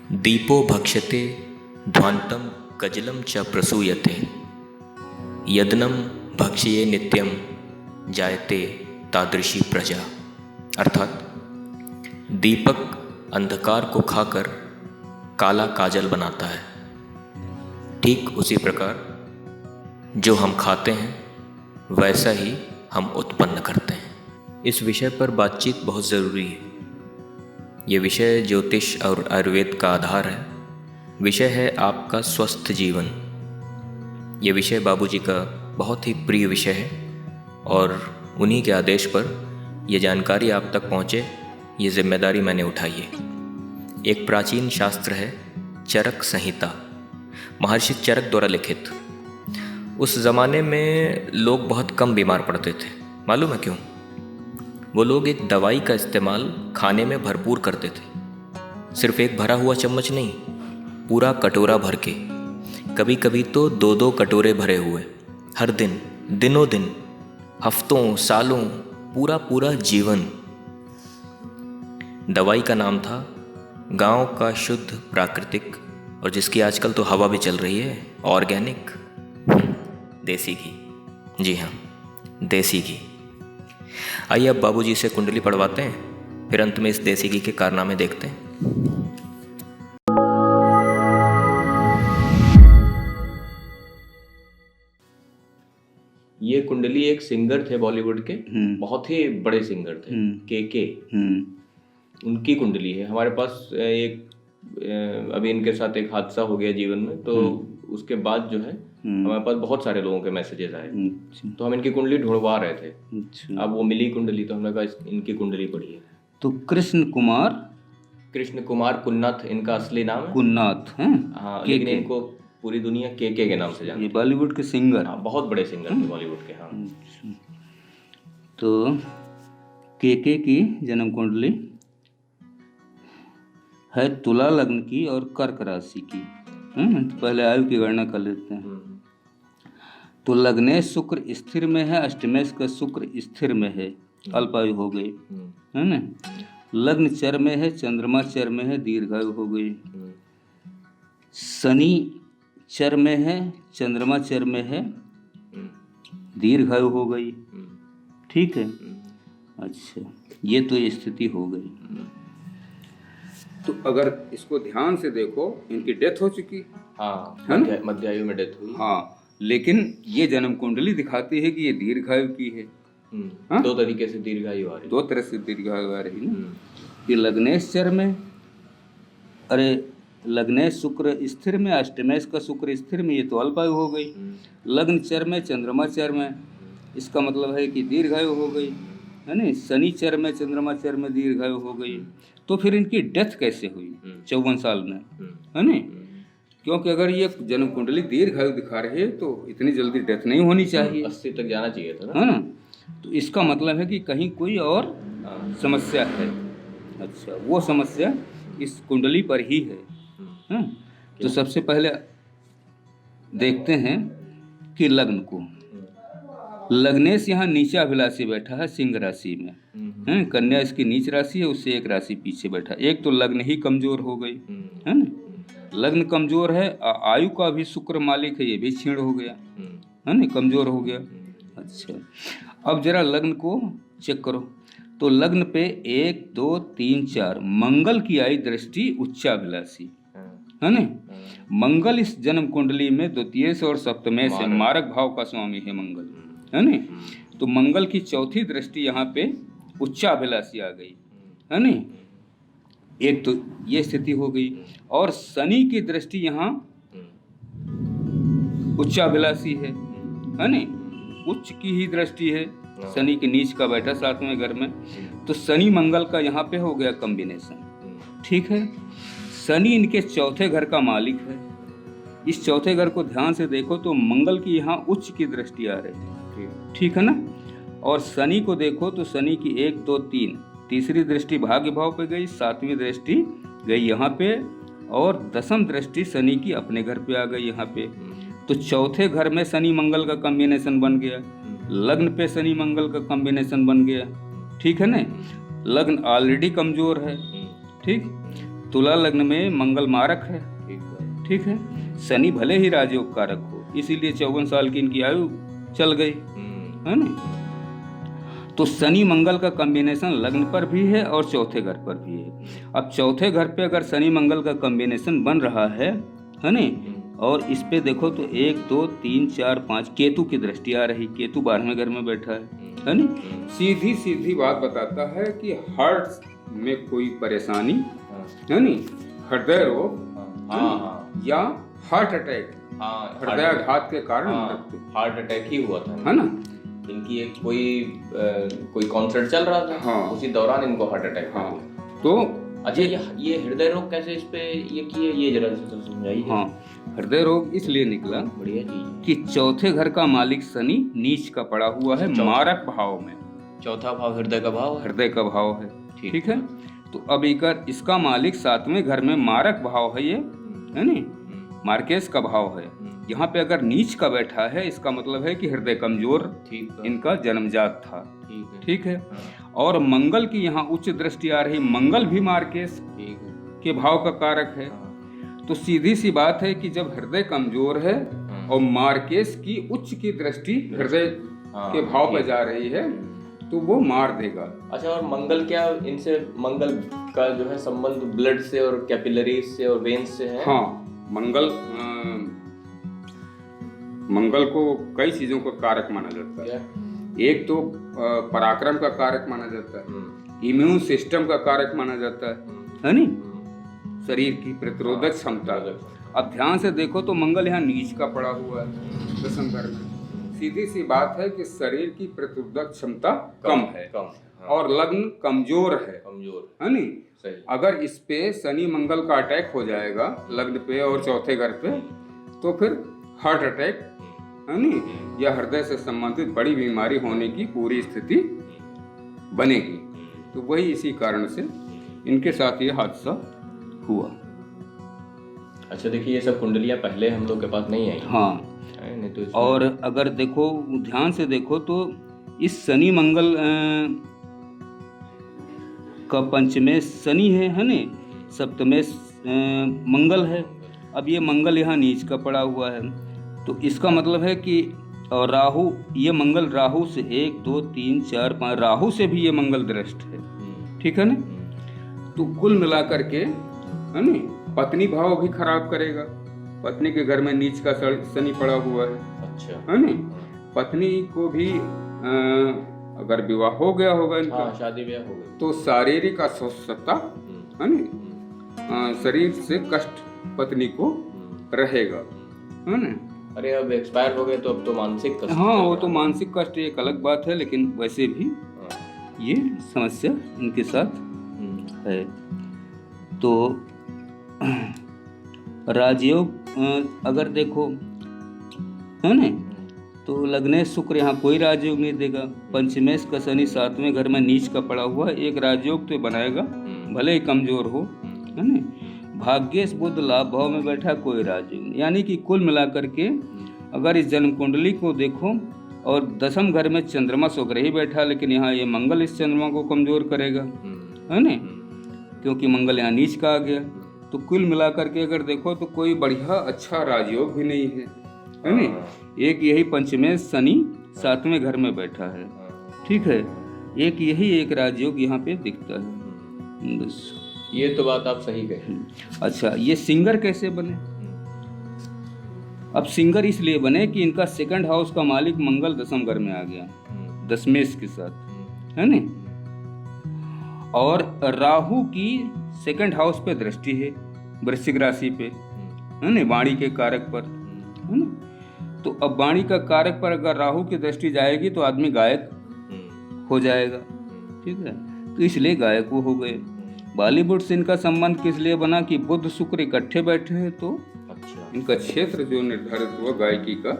दीपो भक्ष्यते ध्वान्तं कजलं च प्रसूयते यदनं भक्ष्ये नित्यं जायते तादृशी प्रजा। अर्थात दीपक अंधकार को खाकर काला काजल बनाता है, ठीक उसी प्रकार जो हम खाते हैं वैसा ही हम उत्पन्न करते हैं। इस विषय पर बातचीत बहुत ज़रूरी है। ये विषय ज्योतिष और आयुर्वेद का आधार है। विषय है आपका स्वस्थ जीवन। ये विषय बाबूजी का बहुत ही प्रिय विषय है और उन्हीं के आदेश पर यह जानकारी आप तक पहुँचे, ये जिम्मेदारी मैंने उठाई है। एक प्राचीन शास्त्र है चरक संहिता, महर्षि चरक द्वारा लिखित। उस ज़माने में लोग बहुत कम बीमार पड़ते थे। मालूम है क्यों? वो लोग एक दवाई का इस्तेमाल खाने में भरपूर करते थे। सिर्फ एक भरा हुआ चम्मच नहीं, पूरा कटोरा भर के, कभी कभी तो दो दो कटोरे भरे हुए, हर दिन, दिनों दिन, हफ्तों, सालों, पूरा पूरा जीवन। दवाई का नाम था गांव का शुद्ध प्राकृतिक, और जिसकी आजकल तो हवा भी चल रही है, ऑर्गेनिक देसी घी। जी हाँ, देसी घी। आइए अब बाबूजी से कुंडली पढ़वाते हैं, फिर अंत में इस देसी घी के कारनामे देखते हैं। ये कुंडली एक सिंगर थे बॉलीवुड के, बहुत ही बड़े सिंगर थे, के। उनकी कुंडली है हमारे पास। एक अभी इनके साथ एक हादसा हो गया जीवन में, तो उसके बाद जो है हमारे पास बहुत सारे लोगों के मैसेजेस आए, तो हम इनकी कुंडली ढूंढवा रहे थे। अब वो मिली कुंडली, तो हमने कहा इनकी कुंडली पढ़ी है। तो कृष्ण कुमार कुन्नाथ इनका असली नाम है। कुन्नाथ है, हाँ, लेकिन इनको पूरी दुनिया के नाम से जानती है। ये बॉलीवुड के सिंगर। हाँ, बहुत बड़े सिंगर थे बॉलीवुड के। हाँ, तो के की जन्म कुंडली है तुला लग्न की और कर्क राशि की। तो पहले आयु की गणना कर लेते हैं। तो लग्नेश शुक्र स्थिर में है, अष्टमेश का शुक्र स्थिर में है, अल्पायु हो गई, है ना। लग्न चर में है, चंद्रमा चर में है, दीर्घायु हो गई। शनि चर में है, चंद्रमा चर में है, दीर्घायु हो गई। ठीक है, अच्छा, ये तो स्थिति हो गई। तो अगर इसको ध्यान से देखो, इनकी डेथ हो चुकी। हाँ, मध्य आयु में डेथ हुई। हाँ, लेकिन ये जन्म कुंडली दिखाती है कि ये दीर्घायु की है। दो तरीके से दीर्घायु आ रही, दो तरह से दीर्घायु आ रही ना। ये लग्नेश चर में, अरे लग्नेश शुक्र स्थिर में, अष्टमेश का शुक्र स्थिर में, ये तो अल्पायु हो गई। लग्न चर में, चंद्रमा चर में, इसका मतलब है कि दीर्घायु हो गई, है ना। शनि चर में, चंद्रमा चर में, दीर्घायु हो गई। तो फिर इनकी डेथ कैसे हुई 54 साल में, है ना? क्योंकि अगर ये जन्म कुंडली दीर्घायु दिखा रही है तो इतनी जल्दी डेथ नहीं होनी चाहिए, 80 तक जाना चाहिए था ना, है ना। तो इसका मतलब है कि कहीं कोई और समस्या है। अच्छा, वो समस्या इस कुंडली पर ही है। तो सबसे पहले देखते हैं कि लग्न को। लग्नेश यहाँ नीचा अभिलाषी बैठा है सिंह राशि में, कन्या इसकी नीच राशि है, उससे एक राशि पीछे बैठा। एक तो लग्न ही कमजोर हो गई, है ना। लग्न कमजोर है, आयु का भी शुक्र मालिक है, ये भी क्षीण हो गया, है ना, कमजोर हो गया। अच्छा, अब जरा लग्न को चेक करो। तो लग्न पे 1 2 3 4 मंगल की आई दृष्टि उच्चाभिलाषी, है ना। मंगल इस जन्म कुंडली में द्वितीय से और सप्तमे से मारक भाव का स्वामी है मंगल, है ना। तो मंगल की चौथी दृष्टि यहाँ पे उच्चाभिलाषी आ गई, है ना। एक तो ये स्थिति हो गई, और शनि की दृष्टि यहाँ उच्चाभिलाषी है ना, उच्च की ही दृष्टि है। शनि के नीच का बैठा 7वें घर में, तो शनि मंगल का यहाँ पे हो गया कॉम्बिनेशन। ठीक है, शनि इनके चौथे घर का मालिक है। इस चौथे घर को ध्यान से देखो तो मंगल की यहाँ उच्च की दृष्टि आ रही है, ठीक है ना। और शनि को देखो तो शनि की 1 2 3 तीसरी दृष्टि भाग्य भाव पे गई, 7वीं दृष्टि गई यहाँ पे, और 10वीं दृष्टि शनि की अपने घर पे आ गई यहाँ पे। तो चौथे घर में शनि मंगल का कॉम्बिनेशन बन गया, लग्न पे शनि मंगल का कॉम्बिनेशन बन गया, ठीक है ना। लग्न ऑलरेडी कमजोर है, ठीक। तुला लग्न में मंगल मारक है, ठीक है। शनि भले ही राजयोग कारक हो, इसीलिए 54 साल की इनकी आयु चल गई, है ना। तो शनि मंगल का कॉम्बिनेशन लग्न पर भी है और चौथे घर पर भी है। अब चौथे घर पे अगर शनि मंगल का कॉम्बिनेशन बन रहा है ना, और इस पे देखो तो 1 2 3 4 5 केतु की दृष्टि आ रही, केतु 12वें घर में बैठा है ना। सीधी सीधी बात बताता है कि हार्ट में कोई परेशानी है नी, हृदय रोग या हार्ट अटैक, हृदयाघात के कारण मृत्यु। हार्ट अटैक ही हुआ था, है ना। इनकी एक कोई कॉन्सर्ट चल रहा था, हाँ, उसी दौरान इनको हार्ट अटैक हुआ। तो अच्छा, ये हृदय रोग कैसे इस पे ये किए, ये जरा समझाइए। हाँ, हृदय रोग इसलिए निकला, बढ़िया चीज, कि चौथे घर का मालिक शनि नीच का पड़ा हुआ है, मारक भाव में। चौथा भाव हृदय का भाव है, हृदय का भाव है, ठीक है। तो अब इसका मालिक 7वें घर में मारक भाव है, ये है नी, मार्केश का भाव है। यहाँ पे अगर नीच का बैठा है, इसका मतलब है कि हृदय कमजोर इनका जन्मजात था, ठीक है। और मंगल की यहाँ उच्च दृष्टि आ रही, मंगल भी मार्केश के भाव का कारक है। तो सीधी सी बात है कि जब हृदय कमजोर है और मार्केश की उच्च की दृष्टि हृदय के भाव पर जा रही है, तो वो मार देगा। अच्छा, और मंगल क्या इनसे, मंगल का जो है संबंध ब्लड से और कैपिलरीज से और वेन्स से है? हाँ, मंगल को कई चीजों का कारक माना जाता है। एक तो पराक्रम का कारक माना जाता है, इम्यून सिस्टम का कारक माना जाता है नी, शरीर की प्रतिरोधक क्षमता। अब ध्यान से देखो तो मंगल यहाँ नीच का पड़ा हुआ है 10वें घर में। सीधी सी बात है कि शरीर की प्रतिरोधक क्षमता कम है, और लग्न कमजोर है नी। अगर इस पे शनि मंगल का अटैक हो जाएगा लग्न पे और चौथे घर पे, तो फिर हार्ट अटैक है नी, या हृदय से संबंधित बड़ी बीमारी होने की पूरी स्थिति बनेगी। तो वही इसी कारण से इनके साथ ये हादसा हुआ। अच्छा, देखिए ये सब कुंडलियां पहले हम लोग के पास नहीं आई। हाँ, नहीं तो और अगर देखो ध्यान से देखो तो इस शनि मंगल का पंचमें शनि है ना, सप्तमें मंगल है। अब ये मंगल यहाँ नीच का पड़ा हुआ है, तो इसका मतलब है कि और राहु, ये मंगल राहु से 1 2 3 4 5 राहु से भी ये मंगल दृष्ट है, ठीक है ना। तो कुल मिलाकर के है ना, पत्नी भाव भी खराब करेगा। पत्नी के घर में नीच का शनि पड़ा हुआ है, अच्छा है ना। पत्नी को भी अगर विवाह हो गया होगा इनका, हाँ, शादी ब्याह हो गई, तो शारीरिक अस्वस्थता है ना, शरीर से कष्ट पत्नी को रहेगा, है ना। अरे अब एक्सपायर हो गए तो अब तो मानसिक कष्ट। हाँ, वो तो मानसिक कष्ट एक अलग बात है, लेकिन वैसे भी ये समस्या इनके साथ है। तो राजयोग अगर देखो है ना, तो लग्ने शुक्र यहाँ कोई राजयोग नहीं देगा। पंचमेश का शनि 7वें घर में नीच का पड़ा हुआ, एक राजयोग तो बनाएगा भले ही कमजोर हो, है ना। भाग्येश बुध लाभ भाव में बैठा, कोई राजयोग नहीं। यानी कि कुल मिलाकर के अगर इस जन्म कुंडली को देखो और 10वें घर में चंद्रमा शुक्र ही बैठा, लेकिन यहाँ ये मंगल इस चंद्रमा को कमजोर करेगा, है ना, क्योंकि मंगल यहाँ नीच का आ गया। तो कुल मिलाकर के अगर देखो तो कोई बढ़िया अच्छा राजयोग भी नहीं है ना। एक यही पंचमेश शनि 7वें घर में बैठा है, ठीक है। एक यही एक राजयोग यहाँ पे दिखता है बस। ये तो बात आप सही कही। अच्छा, ये सिंगर कैसे बने? अब सिंगर इसलिए बने कि इनका सेकंड हाउस का मालिक मंगल 10वें घर में आ गया, दशमेश के साथ, है ना। और राहु की सेकंड हाउस पे दृष्टि है, वृश्चिक राशि पे, है ना, वाणी के कारक पर, है ना। तो अब वाणी का कारक पर अगर राहु की दृष्टि जाएगी तो आदमी गायक हो जाएगा, ठीक है। तो इसलिए गायक वो हो गए। बॉलीवुड से इनका संबंध किस लिए बना कि बुध शुक्र इकट्ठे बैठे हैं, तो अच्छा, इनका क्षेत्र जो निर्धारित हुआ गायकी का,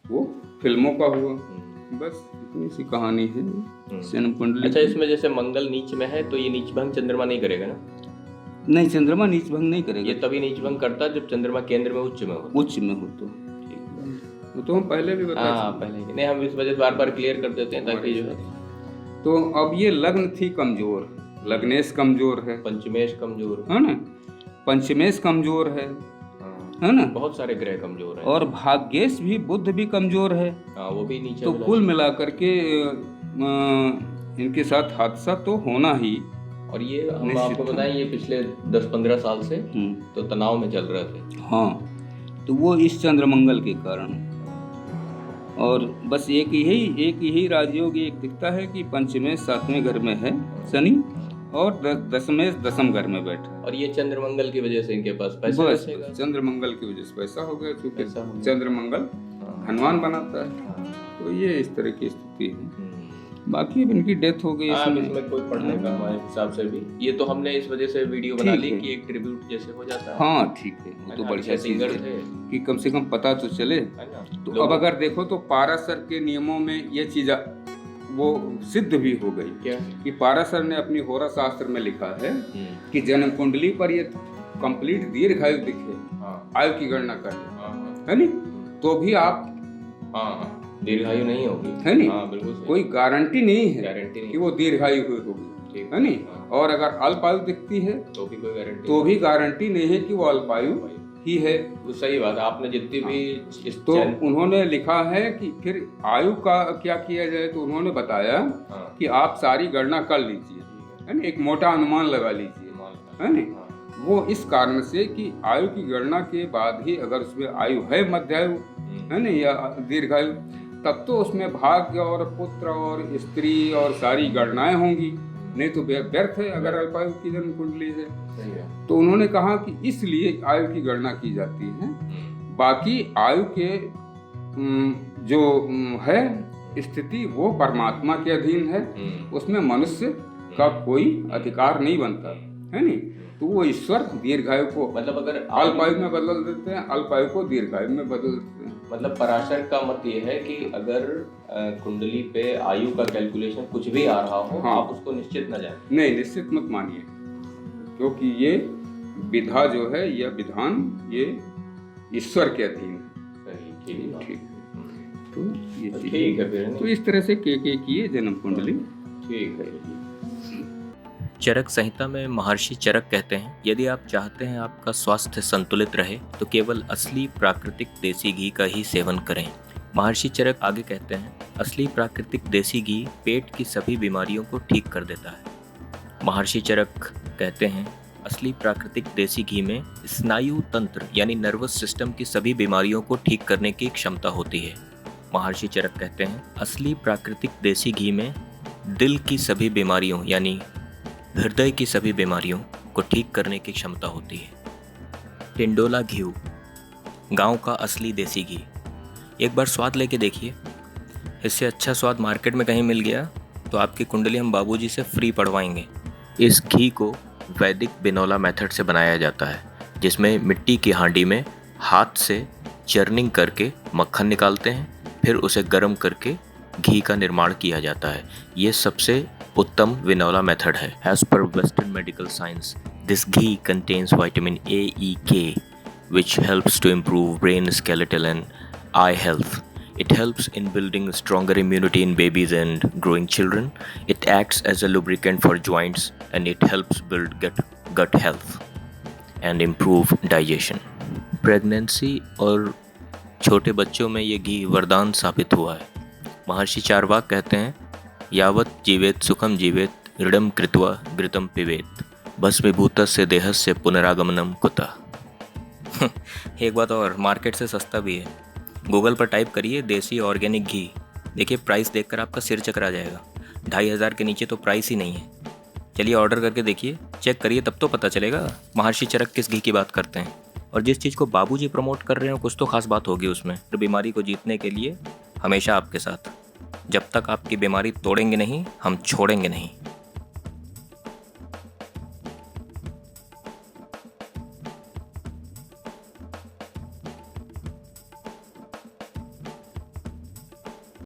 वो फिल्मों का हुआ। बस इतनी सी कहानी है जन्म कुंडली। अच्छा, इसमें जैसे मंगल नीच में है तो ये नीच भंग चंद्रमा नहीं करेगा ना? नहीं, चंद्रमा नीच भंग नहीं करेगा। ये तभी नीच भंग करता है जब चंद्रमा केंद्र में उच्च में हो। उच्च में हो तो वो तो हम पहले भी बताए। हाँ, पहले नहीं, हम इस वजह से बार बार क्लियर कर देते हैं ताकि जो है। तो अब ये लग्न थी कमजोर, लग्नेश कमजोर है, पंचमेश कमजोर है ना, पंचमेश कमजोर है हाँ, ना, बहुत सारे ग्रह कमजोर हैं। और भाग्येश भी, बुध भी कमजोर है। हाँ, वो भी नीचे तो मिला कुल मिलाकर के इनके साथ हादसा तो होना ही। और ये हम निश्चित आपको है। बताएं, ये पिछले 10-15 साल से तो तनाव में चल रहे थे। हाँ, तो वो इस चंद्रमंगल के कारण। और बस एक यही राजयोग एक दिखता है कि पंचमेश 7वें घर में है शनि, और दशमेश 10म घर में बैठा है। और ये चंद्रमंगल की वजह से इनके पास पैसा बस बचेगा। चंद्रमंगल की वजह से पैसा हो गया, क्योंकि पैसा हो गया। चंद्रमंगल हाँ। धनवान बनाता है। हाँ। तो ये इस तरह की स्थिति है। बाकी अब इनकी डेथ हो गई हाँ, इसमें। इसमें कोई पढ़ने का हमारे हिसाब से भी, ये तो हमने इस वजह से वीडियो बना ठीक ली है। कि एक ट्रिब्यूट जैसे हो जाता है। हाँ ठीक है, वो तो बढ़िया चीज सिंगर है थे, कि कम से कम पता तो चले। है ना। तो लोग- अब अगर देखो तो पाराशर के नियमों में ये चीज वो सिद्ध भी हो गई क्या? कि पाराशर ने अपनी होरा शास्त्र में लिखा है कि जन्म कुंडली पर ये कंप्लीट दीर्घायु दिखे, हाँ, आयु की गणना कर ले, हाँ, हाँ, है नी, तो भी आप, हाँ, हाँ, दीर्घायु नहीं होगी, है नी, हाँ, बिल्कुल सही। कोई गारंटी नहीं है गारंटी नहीं कि वो दीर्घायु हुई होगी, ठीक है नी। हाँ। और अगर अल्पायु दिखती है तो भी कोई गारंटी तो भी गारंटी नहीं है कि वो अल्पायु ही है। वो सही बात है। आपने जितनी भी इस तो चैन- उन्होंने लिखा है कि फिर आयु का क्या किया जाए, तो उन्होंने बताया हाँ, कि आप सारी गणना कर लीजिए, है ना, एक मोटा अनुमान लगा लीजिए, मान- है ना। हाँ, वो इस कारण से कि आयु की गणना के बाद ही अगर उसमें आयु है मध्यायु, है ना, या दीर्घायु, तब तो उसमें भाग्य और पुत्र और स्त्री और सारी गणनाएं होंगी, नहीं तो व्यर्थ है अगर अल्पायु की जन्म कुंडली है। सही है। तो उन्होंने कहा कि इसलिए आयु की गणना की जाती है। बाकी आयु के जो है स्थिति वो परमात्मा के अधीन है, उसमें मनुष्य का कोई अधिकार नहीं बनता, है नी। तो वो ईश्वर दीर्घायु को मतलब अगर अल्पायु में बदल देते हैं, अल्पायु को दीर्घायु में बदल देते हैं। मतलब पराशर का मत ये है कि अगर कुंडली पे आयु का कैलकुलेशन कुछ भी आ रहा हो, हाँ। आप उसको निश्चित न जाए। नहीं, निश्चित मत मानिए, क्योंकि ये विधा जो है, यह विधान ये ईश्वर के अधीन है। सही, ठीक है। ठीक, तो ये चीज़ ठीक है फिर। तो इस तरह से के की है जन्म कुंडली। ठीक है। चरक संहिता में महर्षि चरक कहते हैं, यदि आप चाहते हैं आपका स्वास्थ्य संतुलित रहे तो केवल असली प्राकृतिक देसी घी का ही सेवन करें। महर्षि चरक आगे कहते हैं, असली प्राकृतिक देसी घी पेट की सभी बीमारियों को ठीक कर देता है। महर्षि चरक कहते हैं, असली प्राकृतिक देसी घी में स्नायु तंत्र यानी नर्वस सिस्टम की सभी बीमारियों को ठीक करने की क्षमता होती है। महर्षि चरक कहते हैं, असली प्राकृतिक देसी घी में दिल की सभी बीमारियों यानी हृदय की सभी बीमारियों को ठीक करने की क्षमता होती है। टिंडोला घी, गांव का असली देसी घी, एक बार स्वाद लेके देखिए। इससे अच्छा स्वाद मार्केट में कहीं मिल गया तो आपकी कुंडली हम बाबूजी से फ्री पढ़वाएंगे। इस घी को वैदिक बिनौला मेथड से बनाया जाता है, जिसमें मिट्टी की हांडी में हाथ से चर्निंग करके मक्खन निकालते हैं, फिर उसे गर्म करके घी का निर्माण किया जाता है। ये सबसे उत्तम विनौला मेथड है। As per Western medical science, this ghee contains vitamin A, E, K, which helps to improve brain, skeletal and eye health. It helps in building stronger immunity in babies and growing children. It acts as a lubricant for joints and it helps build gut health and improve digestion. Pregnancy और छोटे बच्चों में ये घी वरदान साबित हुआ है। महर्षि चारवाक कहते हैं, यावत जीवेत सुखम जीवेत ऋडम कृत्वा घृतम पिबेत भस्मीभूतस्य देहस्य पुनरागमनम कुतः। एक बात और, मार्केट से सस्ता भी है। गूगल पर टाइप करिए देसी ऑर्गेनिक घी, देखिए प्राइस देखकर आपका सिर चकरा जाएगा। 2500 के नीचे तो प्राइस ही नहीं है। चलिए ऑर्डर करके देखिए, चेक करिए, तब तो पता चलेगा महर्षि चरक किस घी की बात करते हैं। और जिस चीज़ को बाबूजी प्रमोट कर रहे हो कुछ तो खास बात होगी उसमें। तो बीमारी को जीतने के लिए हमेशा आपके साथ, जब तक आपकी बीमारी तोड़ेंगे नहीं हम छोड़ेंगे नहीं।